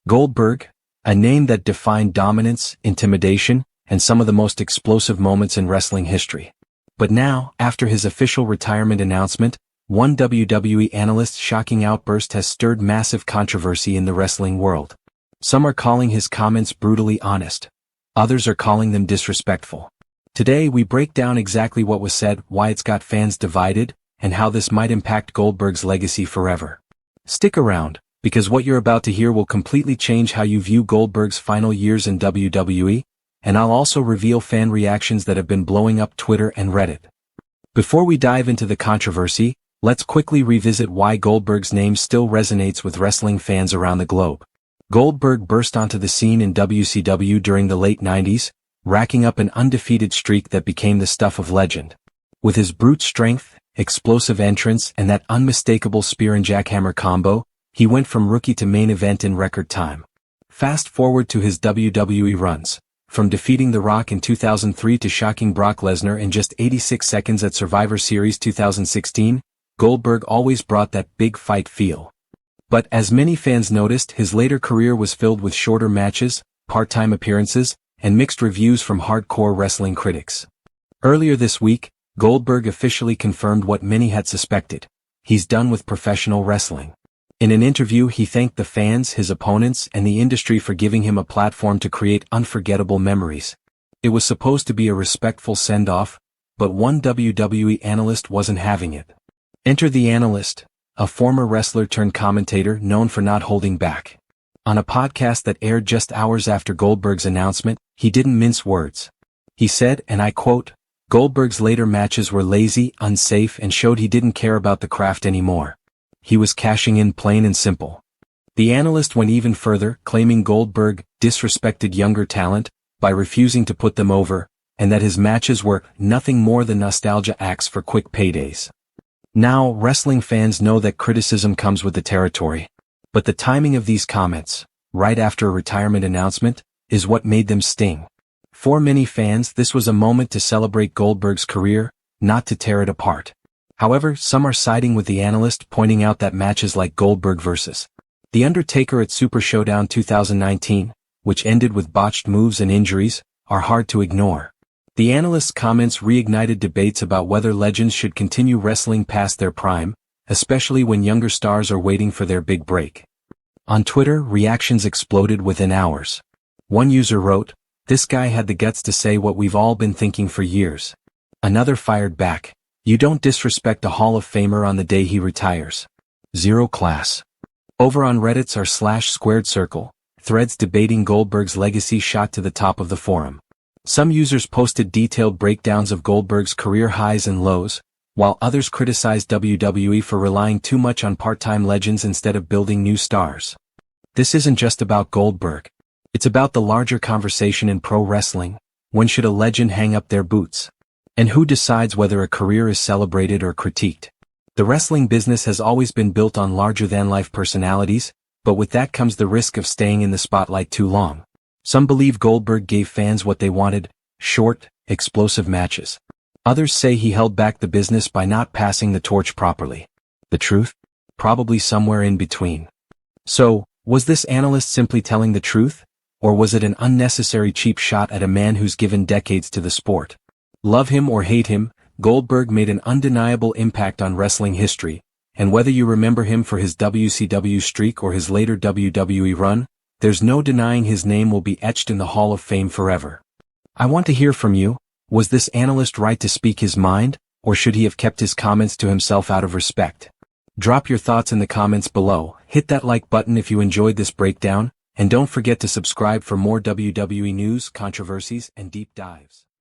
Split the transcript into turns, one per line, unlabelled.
Goldberg, a name that defined dominance, intimidation, and some of the most explosive moments in wrestling history. But now, after his official retirement announcement, one WWE analyst's shocking outburst has stirred massive controversy in the wrestling world. Some are calling his comments brutally honest. Others are calling them disrespectful. Today we break down exactly what was said, why it's got fans divided, and how this might impact Goldberg's legacy forever. Stick around, because what you're about to hear will completely change how you view Goldberg's final years in WWE, and I'll also reveal fan reactions that have been blowing up Twitter and Reddit. Before we dive into the controversy, let's quickly revisit why Goldberg's name still resonates with wrestling fans around the globe. Goldberg burst onto the scene in WCW during the late 90s, racking up an undefeated streak that became the stuff of legend. With his brute strength, explosive entrance, and that unmistakable spear and jackhammer combo, he went from rookie to main event in record time. Fast forward to his WWE runs. From defeating The Rock in 2003 to shocking Brock Lesnar in just 86 seconds at Survivor Series 2016, Goldberg always brought that big fight feel. But as many fans noticed, his later career was filled with shorter matches, part-time appearances, and mixed reviews from hardcore wrestling critics. Earlier this week, Goldberg officially confirmed what many had suspected. He's done with professional wrestling. In an interview, he thanked the fans, his opponents, and the industry for giving him a platform to create unforgettable memories. It was supposed to be a respectful send-off, but one WWE analyst wasn't having it. Enter the analyst, a former wrestler turned commentator known for not holding back. On a podcast that aired just hours after Goldberg's announcement, he didn't mince words. He said, and I quote, "Goldberg's later matches were lazy, unsafe, and showed he didn't care about the craft anymore. He was cashing in, plain and simple." The analyst went even further, claiming Goldberg disrespected younger talent by refusing to put them over, and that his matches were nothing more than nostalgia acts for quick paydays. Now, wrestling fans know that criticism comes with the territory. But the timing of these comments, right after a retirement announcement, is what made them sting. For many fans, this was a moment to celebrate Goldberg's career, not to tear it apart. However, some are siding with the analyst, pointing out that matches like Goldberg vs. The Undertaker at Super Showdown 2019, which ended with botched moves and injuries, are hard to ignore. The analyst's comments reignited debates about whether legends should continue wrestling past their prime, especially when younger stars are waiting for their big break. On Twitter, reactions exploded within hours. One user wrote, "This guy had the guts to say what we've all been thinking for years." Another fired back, "You don't disrespect a Hall of Famer on the day he retires. Zero class." Over on Reddit's r/squared circle, threads debating Goldberg's legacy shot to the top of the forum. Some users posted detailed breakdowns of Goldberg's career highs and lows, while others criticized WWE for relying too much on part-time legends instead of building new stars. This isn't just about Goldberg. It's about the larger conversation in pro wrestling. When should a legend hang up their boots? And who decides whether a career is celebrated or critiqued? The wrestling business has always been built on larger-than-life personalities, but with that comes the risk of staying in the spotlight too long. Some believe Goldberg gave fans what they wanted, short, explosive matches. Others say he held back the business by not passing the torch properly. The truth? Probably somewhere in between. So, was this analyst simply telling the truth? Or was it an unnecessary cheap shot at a man who's given decades to the sport? Love him or hate him, Goldberg made an undeniable impact on wrestling history, and whether you remember him for his WCW streak or his later WWE run, there's no denying his name will be etched in the Hall of Fame forever. I want to hear from you. Was this analyst right to speak his mind, or should he have kept his comments to himself out of respect? Drop your thoughts in the comments below, hit that like button if you enjoyed this breakdown, and don't forget to subscribe for more WWE news, controversies, and deep dives.